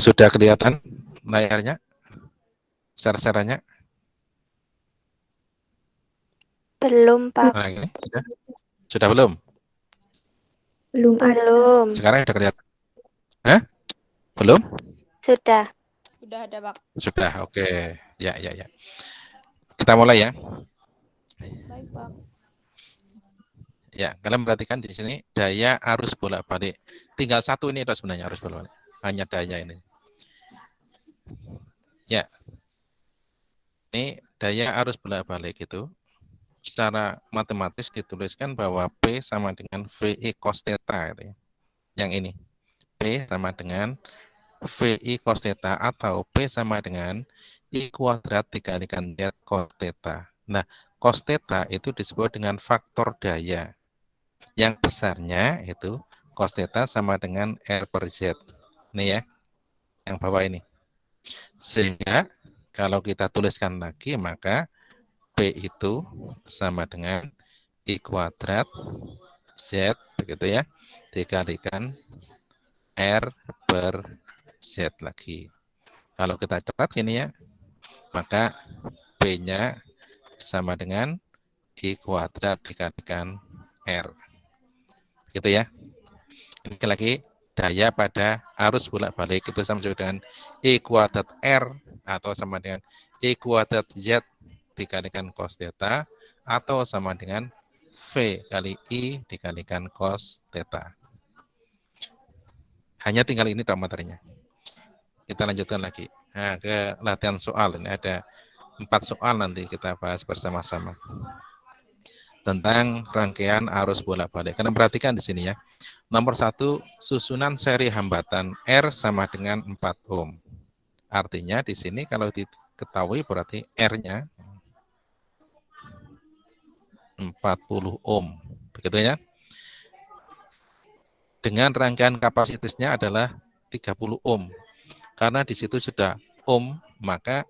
Sudah kelihatan layarnya, share-sharannya? Belum, Pak. Nah, ini sudah belum? Belum ada. Belum. Sekarang sudah kelihatan? Hah? Belum? Sudah. Sudah ada, Pak. Sudah, oke. Ya. Kita mulai ya. Baik, Pak. Ya, kalian perhatikan di sini daya arus bolak-balik. Tinggal satu ini sebenarnya arus bolak-balik. Hanya daya ini. Ya. Ini daya arus bolak-balik itu secara matematis dituliskan bahwa P sama dengan VI cos theta gitu ya. Yang ini. P sama dengan VI cos theta atau P sama dengan I kuadrat dikalikan Z cos theta. Nah, cos theta itu disebut dengan faktor daya. Yang besarnya itu cos theta sama dengan R per Z. Ini ya, yang bawah ini. Sehingga kalau kita tuliskan lagi, maka P itu sama dengan I kuadrat Z, begitu ya, dikalikan R per Z lagi. Kalau kita catat ini ya, maka P-nya sama dengan I kuadrat dikalikan R. Gitu ya. Ini lagi daya pada arus bolak-balik itu sama dengan I kuadrat R atau sama dengan I kuadrat Z dikalikan cos theta atau sama dengan V kali I dikalikan cos theta. Hanya tinggal ini dong materinya. Kita lanjutkan lagi. Nah, ke latihan soal. Ini ada 4 soal nanti kita bahas bersama-sama tentang rangkaian arus bolak-balik. Kalian perhatikan di sini ya. Nomor 1, susunan seri hambatan R sama dengan 4 ohm. Artinya di sini kalau diketahui berarti R-nya 40 ohm. Begitu ya. Dengan rangkaian kapasitasnya adalah 30 ohm. Karena di situ sudah ohm, maka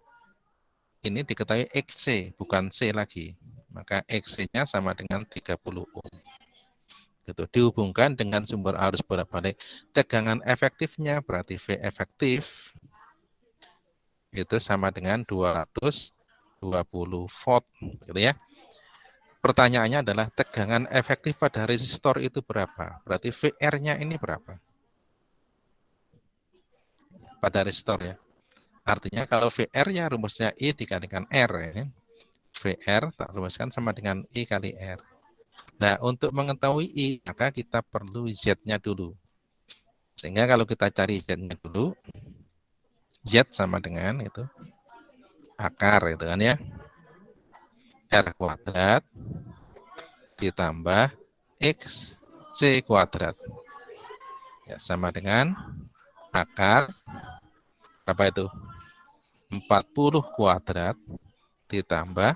ini diketahui XC, bukan C lagi. Maka XC-nya sama dengan 30 ohm. Gitu. Dihubungkan dengan sumber arus bolak-balik. Tegangan efektifnya berarti V efektif itu sama dengan 220 volt. Gitu ya. Pertanyaannya adalah tegangan efektif pada resistor itu berapa? Berarti VR-nya ini berapa? Pada resistor ya. Artinya kalau VR-nya rumusnya I dikalikan R ya. VR tak rumuskan sama dengan I kali R. Nah, untuk mengetahui I, maka kita perlu Z-nya dulu. Sehingga kalau kita cari Z-nya dulu, Z sama dengan itu akar itu kan ya. R kuadrat ditambah X C kuadrat. Ya, sama dengan akar berapa itu? 40 kuadrat ditambah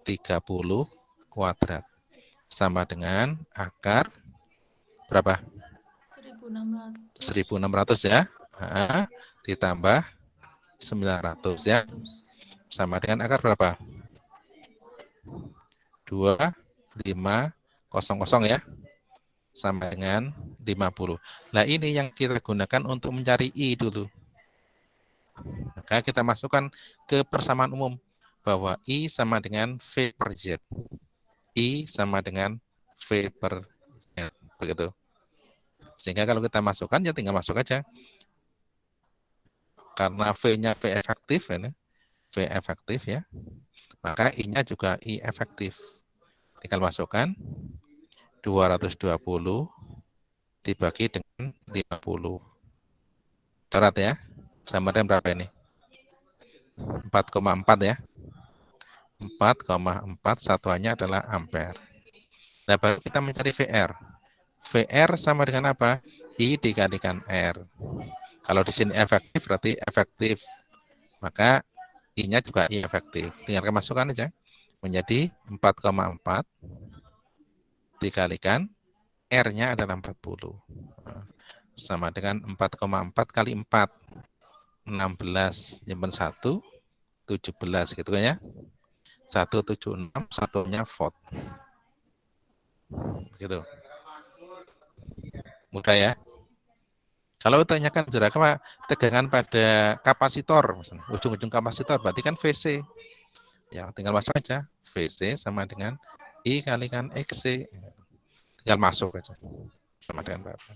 30 kuadrat. Sama dengan akar berapa? 1600 ya. Nah, ditambah 900 ya. Sama dengan akar berapa? 2500 ya. Sama dengan 50. Nah, ini yang kita gunakan untuk mencari I dulu. Maka kita masukkan ke persamaan umum bahwa I sama dengan V per Z. I sama dengan V per Z. Begitu. Sehingga kalau kita masukkan, ya tinggal masuk aja. Karena V-nya V efektif, ya, V efektif ya, maka I-nya juga I efektif. Tinggal masukkan 220 dibagi dengan 50. Coret ya. Sama dengan berapa ini? 4,4 ya. 4,4 satuannya adalah ampere. Nah, baru kita mencari VR. VR sama dengan apa? I dikalikan R. Kalau di sini efektif berarti efektif. Maka I-nya juga I efektif. Tinggal masukkan aja. Menjadi 4,4 dikalikan R-nya adalah 40. Sama dengan 4,4 kali 4. 16 nyimpen 1, 17 gitu kan ya. 176 satunya volt. Gitu. Mudah ya. Kalau tanyakan saudara, tegangan pada kapasitor, misalnya, ujung-ujung kapasitor, berarti kan VC. Ya, tinggal masuk aja. VC sama dengan I kalikan XC. Tinggal masuk aja. Sama dengan berapa.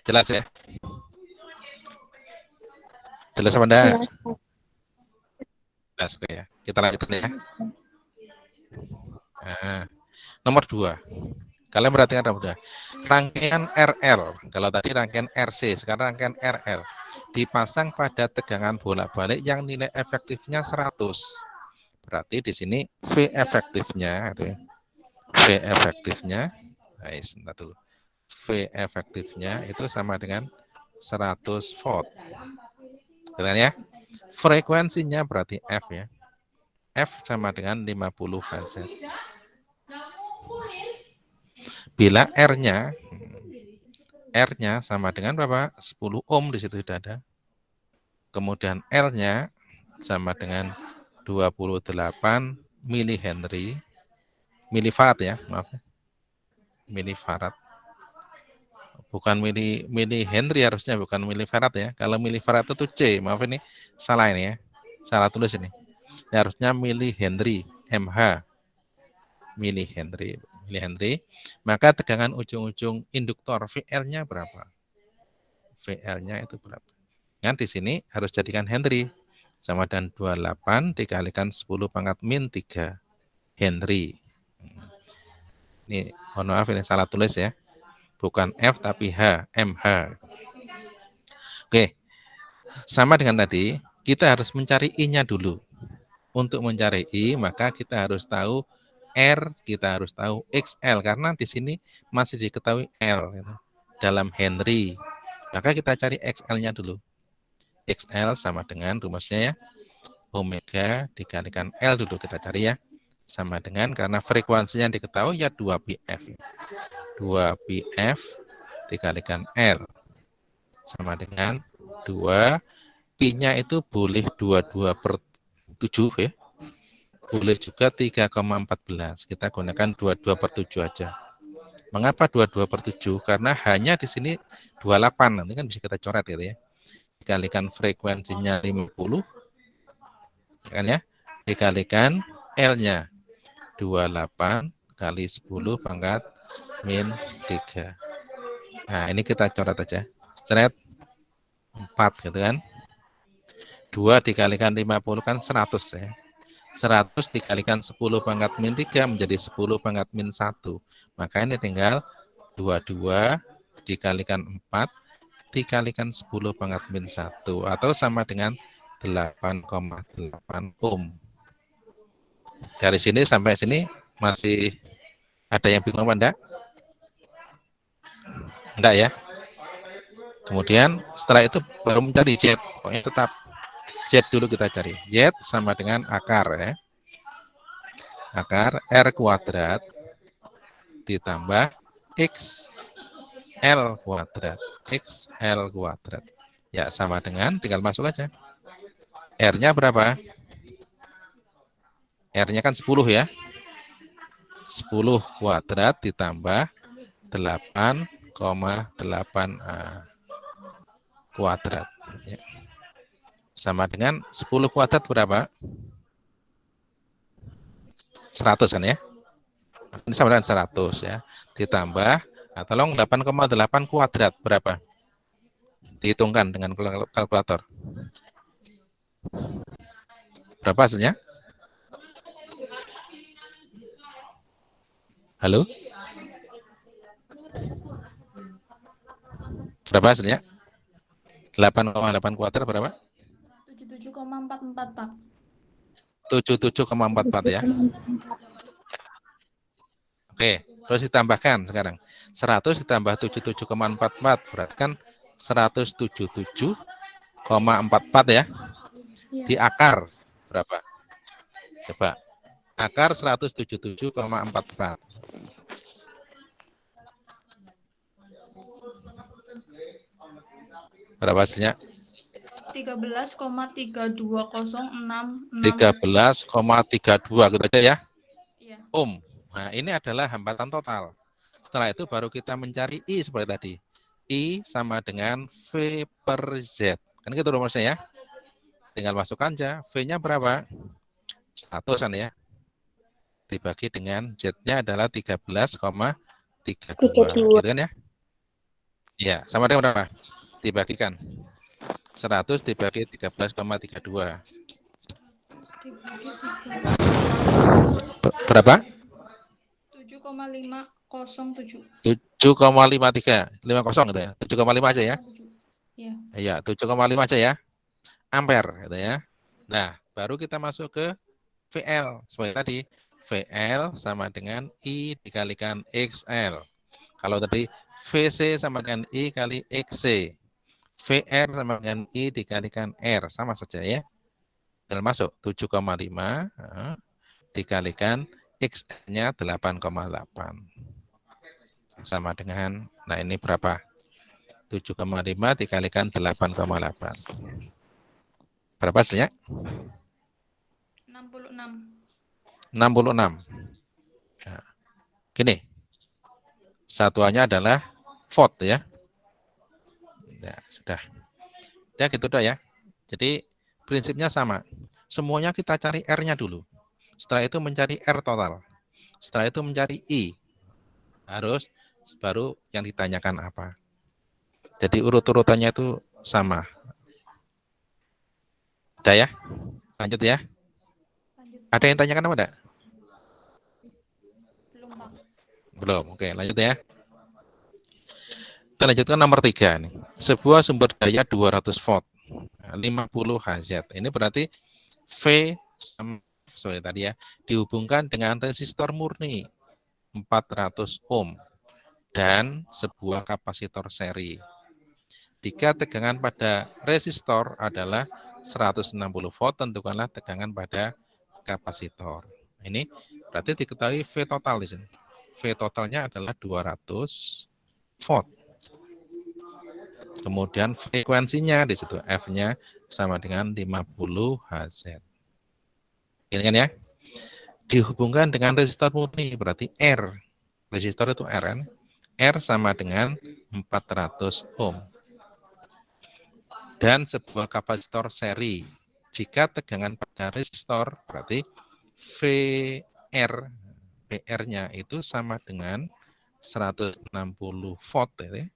Jelas ya? Jelas apa enggak? Jelas. Jelas ya. Kita lanjutkan ya. Nah, nomor 2. Kalian perhatikan udah. Rangkaian RL. Kalau tadi rangkaian RC, sekarang rangkaian RL. Dipasang pada tegangan bolak-balik yang nilai efektifnya 100. Berarti di sini V efektifnya itu ya. V efektifnya, dulu. V efektifnya itu sama dengan 100 volt. Betul ya? Frekuensinya berarti F ya. F sama dengan 50 Hz. Bila R-nya sama dengan berapa? 10 ohm di situ sudah ada. Kemudian L-nya sama dengan 28 milihenry. Milifarad ya, maaf. Milifarad. Bukan milihenry harusnya, bukan milifarad ya. Kalau milifarad itu C, maaf ini salah ini ya. Salah tulis ini. Ini harusnya milihenry, MH. Milihenry. Maka tegangan ujung-ujung induktor VL-nya berapa? VL-nya itu berapa? Kan di sini harus jadikan Henry sama dengan 28 dikalikan 10 pangkat min 3 Henry. Ini mohon maaf ini salah tulis ya. Bukan F tapi H, MH. Oke. Sama dengan tadi, kita harus mencari I-nya dulu. Untuk mencari I, maka kita harus tahu R, kita harus tahu XL karena di sini masih diketahui L gitu, dalam Henry. Maka kita cari XL-nya dulu. XL sama dengan rumusnya ya, omega dikalikan L dulu kita cari ya. Sama dengan karena frekuensinya diketahui ya 2πf. 2πf dikalikan L sama dengan 2. Pi-nya itu boleh 22/7 ya. Boleh juga 3,14. Kita gunakan 22/7 aja. Mengapa 22/7? Karena hanya di sini 28. Nanti kan bisa kita coret gitu ya. Dikalikan frekuensinya 50. Kan ya? Dikalikan L-nya 28 kali 10 pangkat min 3. Nah, ini kita coret aja. Coret 4 gitu kan. 2 dikalikan 50 kan 100 ya. 100 dikalikan 10 pangkat min 3 menjadi 10 pangkat min 1. Maka ini tinggal 22 dikalikan 4 dikalikan 10 pangkat min 1 atau sama dengan 8,8 ohm. Dari sini sampai sini masih ada yang bingung apa enggak? Enggak ya? Kemudian setelah itu baru mencari Z. Pokoknya tetap Z dulu kita cari. Z sama dengan akar ya. Akar R kuadrat ditambah X L kuadrat. XL kuadrat. Ya sama dengan, tinggal masuk aja. R-nya berapa? R-nya kan 10 ya. 10 kuadrat ditambah 8,8 kuadrat. Ya. Sama dengan 10 kuadrat berapa? 100 kan ya? Ini sama dengan 100 ya. Ditambah, tolong 8,8 kuadrat berapa? Dihitungkan dengan kalkulator. Berapa hasilnya? Halo? Berapa hasilnya? 8,8 kuadrat berapa? 77,44 Pak. 77,44 ya. Oke, terus ditambahkan sekarang. 100 ditambah 77,44 berarti kan 177,44 ya. Di akar berapa? Coba. Akar 177,44. Berapa hasilnya? 13,32066. 13,32 gitu aja ya. Iya. Ohm. Nah, ini adalah hambatan total. Setelah itu baru kita mencari I seperti tadi. I sama dengan V per Z. Kan gitu rumusnya ya. Tinggal masukkan aja. V-nya berapa? 100 kan ya. Dibagi dengan Z-nya adalah 13,32. 32. Gitu kan ya. Ya, sama dengan berapa? Dibagikan. 100 dibagi 13,32. Dibagi 3. Berapa? 7,507. 7,53. 50 gitu ya. 7,5 aja ya. Ya. Iya, 7,5 aja ya. Ampere gitu ya. Nah, baru kita masuk ke VL. Seperti tadi, VL sama dengan I dikalikan XL. Kalau tadi VC sama dengan I kali XC. VR sama dengan I dikalikan R. Sama saja ya. Tinggal masuk 7,5 dikalikan XL-nya 8,8. Sama dengan, nah ini berapa? 7,5 dikalikan 8,8. Berapa hasilnya? 66. 66. Nah, gini, satuannya adalah volt ya. Nah, sudah. Ya gitu dah ya. Jadi prinsipnya sama. Semuanya kita cari R-nya dulu. Setelah itu mencari R total. Setelah itu mencari I. Harus baru yang ditanyakan apa. Jadi urut-urutannya itu sama. Udah ya? Lanjut ya. Lanjut. Ada yang tanyakan apa enggak? Belum, Pak. Belum. Oke, lanjut ya. Kita lanjutkan nomor 3 nih. Sebuah sumber daya 200 volt. 50 Hz. Ini berarti V sama sorry tadi ya, dihubungkan dengan resistor murni 400 ohm dan sebuah kapasitor seri. Jika tegangan pada resistor adalah 160 volt, tentukanlah tegangan pada kapasitor. Ini berarti diketahui V total di sini. V totalnya adalah 200 volt. Kemudian frekuensinya di situ F-nya sama dengan 50 Hz. Ini kan ya? Dihubungkan dengan resistor murni berarti R. Resistor itu R kan? R sama dengan 400 ohm. Dan sebuah kapasitor seri. Jika tegangan pada resistor berarti VR, VR-nya itu sama dengan 160 volt ya.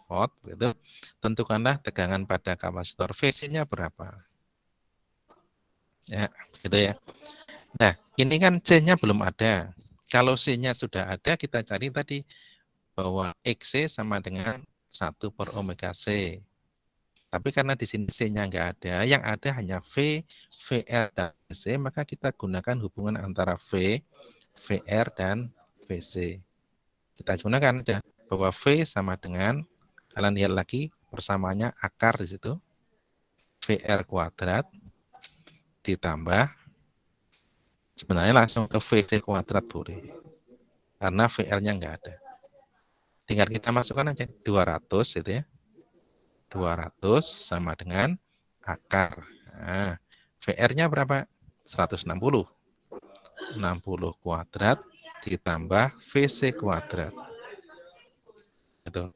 Volt, gitu. Tentukanlah tegangan pada kapasitor VC-nya berapa. Ya, gitu ya. Nah, ini kan C-nya belum ada. Kalau C-nya sudah ada, kita cari tadi bahwa XC sama dengan 1 per omega C. Tapi karena di sini C-nya nggak ada, yang ada hanya V, VR, dan VC, maka kita gunakan hubungan antara V, VR, dan VC. Kita gunakan aja bahwa V sama dengan, kalian lihat lagi persamaannya akar di situ, VR kuadrat ditambah, sebenarnya langsung ke VC kuadrat boleh, karena VR-nya nggak ada. Tinggal kita masukkan aja 200 itu ya. 200 sama dengan akar. Nah, VR-nya berapa? 160. 60 kuadrat ditambah VC kuadrat. Itu.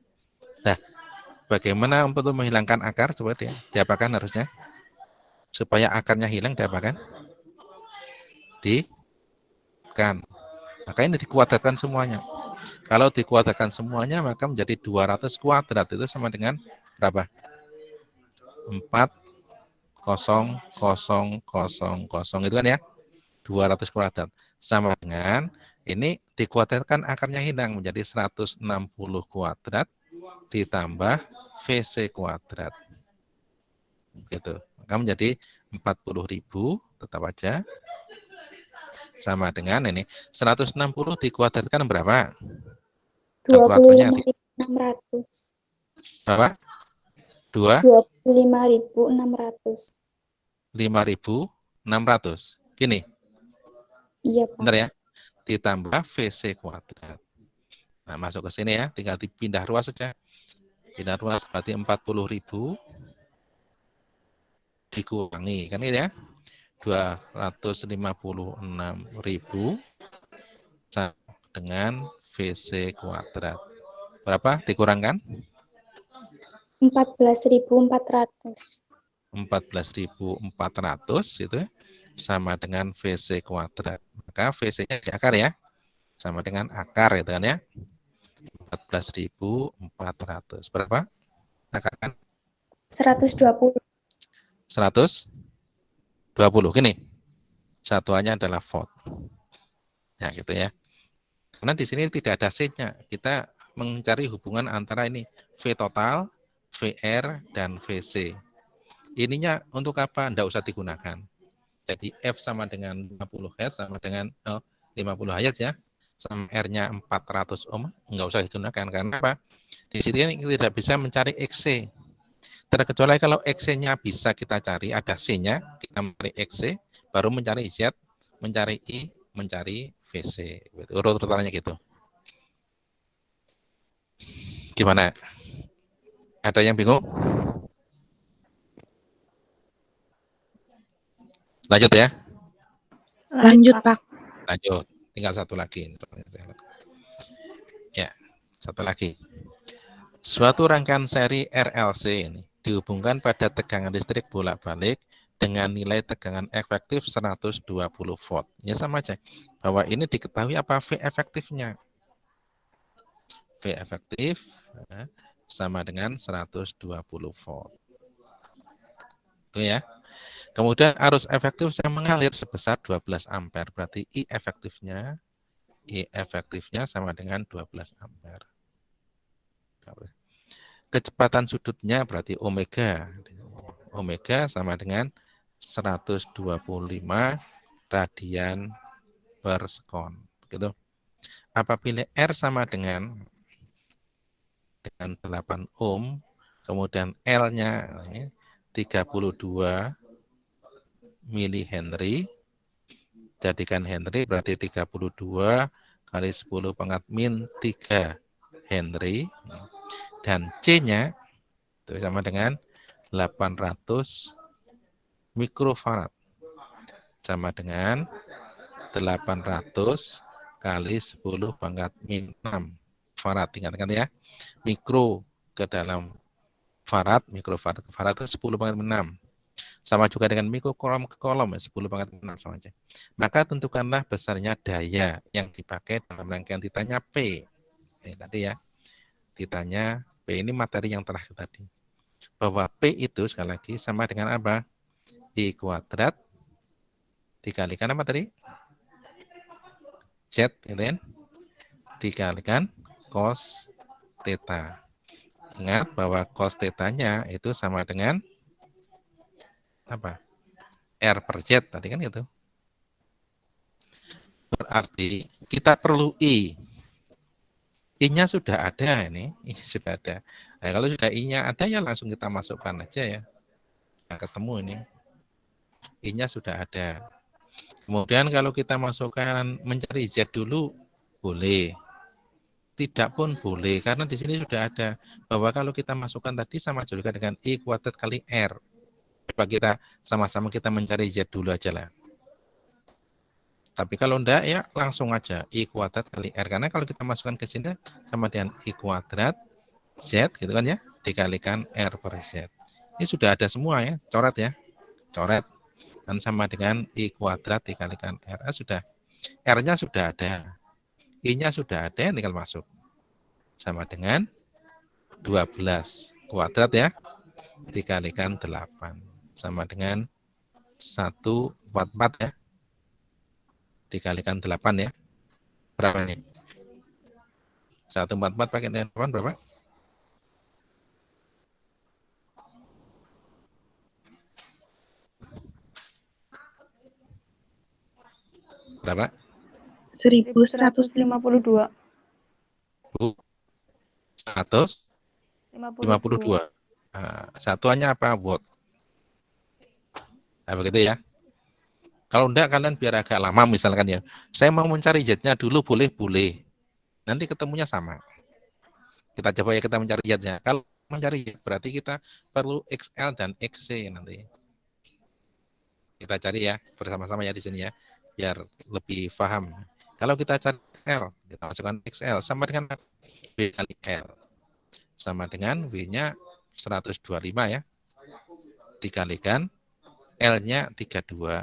Nah, bagaimana untuk menghilangkan akar? Coba diapakan harusnya? Supaya akarnya hilang diapakan? Kan. Maka ini dikuadratkan semuanya. Kalau dikuadratkan semuanya maka menjadi 200 kuadrat itu sama dengan berapa? 4,0,0,0 itu kan ya. 200 kuadrat. Sama dengan ini dikuadratkan akarnya hilang menjadi 160 kuadrat ditambah VC kuadrat. Gitu. Maka menjadi 40.000 tetap aja. Sama dengan ini 160 dikuadratkan berapa? Kalkulatornya 25.600. berapa? 2 25.600. 5.600. Gini. Iya, Pak. Benar ya? Ditambah VC kuadrat. Nah, masuk ke sini ya, tinggal dipindah ruas saja. Pindah ruas berarti 40.000 dikurangi, kan gitu ya? 256.000 sama dengan VC kuadrat. Berapa? Dikurangkan 14.400. 14.400 itu sama dengan VC kuadrat. Maka VC-nya di akar ya. Sama dengan akar itu kan ya. 14.400. Berapa? Akar kan? 120. 120. Gini. Satuannya adalah volt. Ya gitu ya. Karena di sini tidak ada C-nya. Kita mencari hubungan antara ini V total, VR, dan VC. Ininya untuk apa? Tidak usah digunakan. Jadi F sama dengan 50 Hz sama dengan 50 Hz ya. Sama R-nya 400 ohm. Enggak usah digunakan. Karena apa? Di sini kita tidak bisa mencari XC. Terkecuali kalau XC-nya bisa kita cari, ada C-nya, kita mencari XC, baru mencari Z, mencari I, mencari VC. Urut-urutannya gitu. Gimana? Ada yang bingung? Lanjut ya. Lanjut, Pak. Lanjut. Tinggal satu lagi. Ya, satu lagi. Suatu rangkaian seri RLC ini dihubungkan pada tegangan listrik bolak-balik dengan nilai tegangan efektif 120 volt. Ya sama aja. Bahwa ini diketahui apa V efektifnya. V efektif sama dengan 120 volt. Itu ya. Kemudian arus efektif yang mengalir sebesar 12 ampere. Berarti I efektifnya sama dengan 12 ampere. Kecepatan sudutnya berarti omega. Omega sama dengan 125 radian per sekon. Begitu. Apabila R sama dengan 8 ohm, kemudian L-nya 32 milihenry, jadikan Henry berarti 32 kali 10 pangkat min 3 Henry, dan C-nya itu sama dengan 800 mikrofarad, sama dengan 800 kali 10 pangkat min 6 farad. Ingat-ingat ya, mikro ke dalam farad, mikrofarad ke farad itu 10 pangkat min 6. Sama juga dengan mikrokolom ke kolom, 10 pangkat 6 sama aja. Maka tentukanlah besarnya daya yang dipakai dalam rangkaian titanya P. Ini tadi ya, titanya P ini materi yang terakhir tadi. Bahwa P itu sekali lagi sama dengan apa? I kuadrat dikalikan apa tadi? Z, gitu kan? Dikalikan cos theta. Ingat bahwa cos theta-nya itu sama dengan apa? R per Z tadi kan gitu. Berarti kita perlu I. I-nya sudah ada ini, I sudah ada. Nah, kalau sudah I-nya ada ya langsung kita masukkan aja ya. Nah, ketemu ini. I-nya sudah ada. Kemudian kalau kita masukkan mencari Z dulu boleh. Tidak pun boleh karena di sini sudah ada bahwa kalau kita masukkan tadi sama juga dengan I kuadrat kali R. Coba kita sama-sama kita mencari Z dulu aja lah. Tapi kalau enggak ya langsung aja I kuadrat kali R. Karena kalau kita masukkan ke sini sama dengan I kuadrat Z gitu kan ya. Dikalikan R per Z. Ini sudah ada semua ya. Coret ya. Coret. Dan sama dengan I kuadrat dikalikan R. Sudah. R-nya sudah ada. I-nya sudah ada. Tinggal masuk. Sama dengan 12 kuadrat ya. Dikalikan 8. Sama dengan 144 ya. Dikalikan 8 ya. Berapa ini? 144 pakai 8 berapa? Berapa? 1152. 152. Nah, satuannya apa? Watt. Nah, begitu ya. Kalau enggak kalian biar agak lama misalkan ya. Saya mau mencari Z-nya dulu boleh. Nanti ketemunya sama. Kita coba ya kita mencari Z-nya. Kalau mencari Z berarti kita perlu XL dan XC nanti. Kita cari ya bersama-sama ya di sini ya. Biar lebih paham. Kalau kita cari XL, kita masukkan XL sama dengan B kali L. sama dengan W-nya 125 ya. Dikalikan L-nya 32.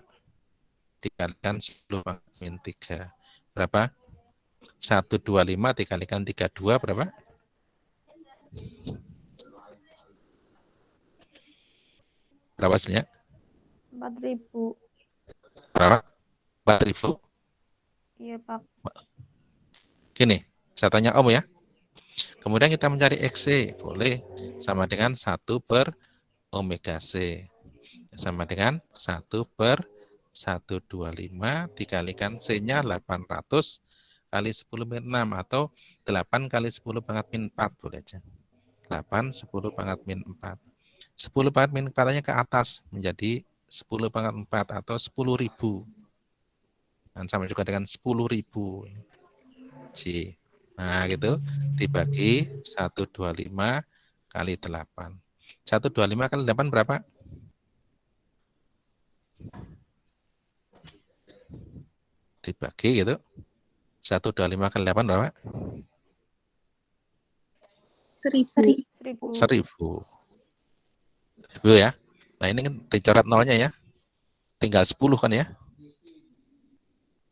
Dikalikan 10 pangkat min 3. Berapa? 125 dikalikan 32 berapa? Berapa hasilnya? 4.000. Berapa? 4.000. Iya, Pak. Gini, saya tanya Om ya. Kemudian kita mencari XC. Boleh. Sama dengan 1 per omega C. Sama dengan 1 per 125 dikalikan C-nya 800 kali 10 min 6 atau 8 kali 10 pangkat min 4 boleh aja. 8, 10 pangkat min 4. 10 pangkat min 4-nya ke atas menjadi 10 pangkat 4 atau 10.000. Dan sama juga dengan 10.000. C. Nah, gitu. Dibagi 125 kali 8. 125 kali 8 berapa? Dibagi gitu. 125 kali 8 berapa? 1.000. 1.000. 1.000 ya. Nah, ini kan dicoret nolnya ya. Tinggal 10 kan ya.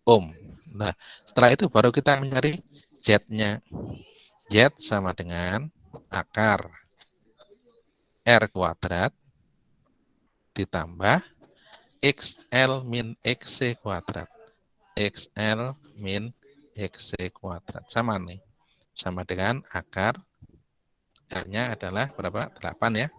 Ohm. Nah, setelah itu baru kita mencari Z-nya. Z sama dengan akar R kuadrat ditambah XL min XC kuadrat. XL min XC kuadrat. Sama nih. Sama dengan akar R-nya adalah berapa? 8 ya.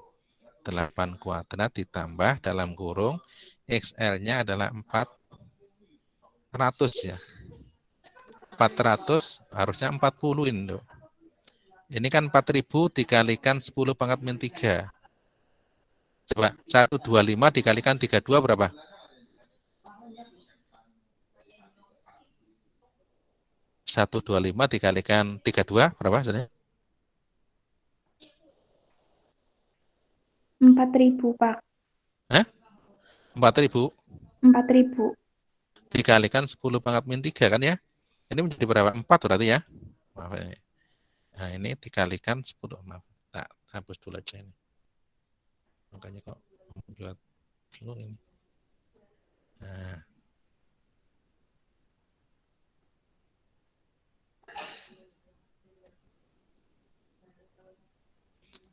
8 kuadrat ditambah dalam kurung XL-nya adalah 400 ya. 400 harusnya 40 ini. Ini kan 4.000 dikalikan 10 pangkat min 3. Coba 125 dikalikan 32 berapa? Satu 25 dikalikan 32 berapa sebenarnya? 4.000, Pak. Hah? 4.000 4.000. dikalikan 10 pangkat min 3 kan ya? Ini menjadi berapa? 4 berarti ya? Maaf ini. Nah, ini dikalikan 10. Maaf. Tak hapus dulu aja ini. Makanya kok buat bingung ini. Nah.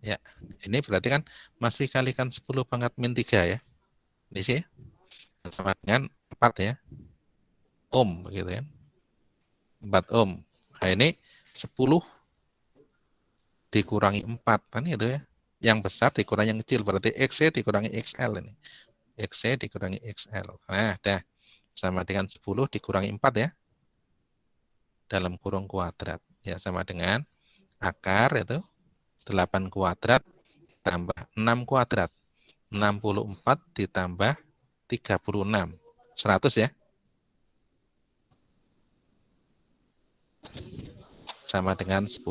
Ya, ini berarti kan masih kalikan 10 pangkat min 3 ya. Di sini sama dengan 4 ya. Ohm begitu kan. 4 ohm. Nah, ini 10 dikurangi 4 kan itu ya. Yang besar dikurangi yang kecil berarti XC dikurangi XL ini. XC dikurangi XL. Nah, dah sama dengan 10 dikurangi 4 ya. Dalam kurung kuadrat. Ya, sama dengan akar itu 8 kuadrat tambah 6 kuadrat. 64 ditambah 36. 100 ya. Sama dengan 10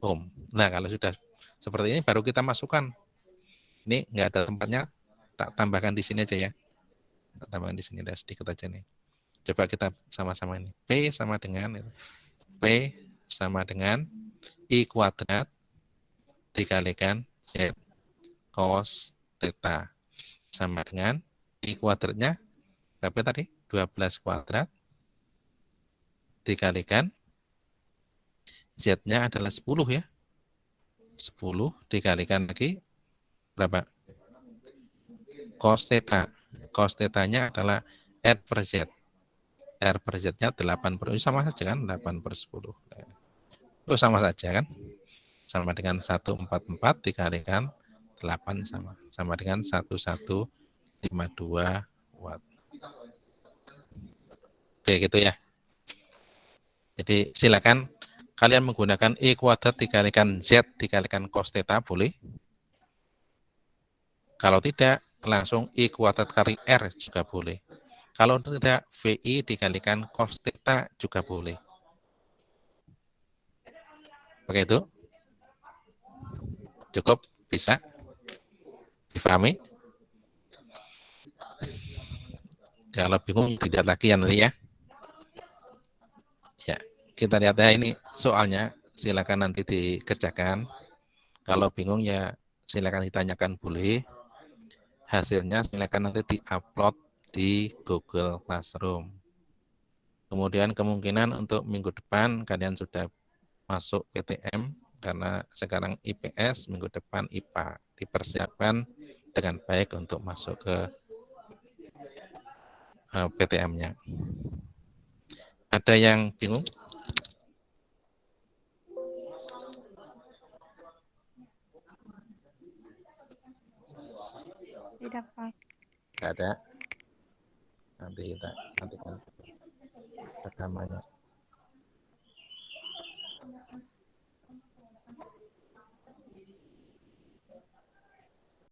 ohm. Nah, kalau sudah seperti ini baru kita masukkan. Ini nggak ada tempatnya, tak tambahkan di sini aja ya. Tak tambahkan di sini, ada sedikit aja nih. Coba kita sama-sama ini. P sama dengan P sama dengan I kuadrat dikalikan Z cos theta sama dengan I kuadratnya berapa tadi? 12 kuadrat dikalikan Z-nya adalah 10 ya. 10 dikalikan lagi berapa? Cos theta. Cos theta-nya adalah R per Z. R per Z-nya 8 per, sama saja kan? 8 per 10. Oh, sama saja kan? Sama dengan 144 dikalikan 8 sama dengan 1152 watt. Oke, gitu ya. Jadi silakan kalian menggunakan E kuadrat dikalikan Z dikalikan cos theta boleh. Kalau tidak, langsung I kuadrat kali R juga boleh. Kalau tidak, VI dikalikan cos theta juga boleh. Oke itu? Cukup? Bisa? Difahami? Kalau bingung, tidak lagi ya nanti ya. Ya, kita lihat ya ini soalnya silakan nanti dikerjakan. Kalau bingung ya silakan ditanyakan boleh. Hasilnya silakan nanti diupload di Google Classroom. Kemudian kemungkinan untuk minggu depan kalian sudah masuk PTM karena sekarang IPS, minggu depan IPA. Dipersiapkan dengan baik untuk masuk ke PTM-nya. Ada yang bingung? Tidak, Pak. Tidak ada. Nanti kita nantikan rekamannya.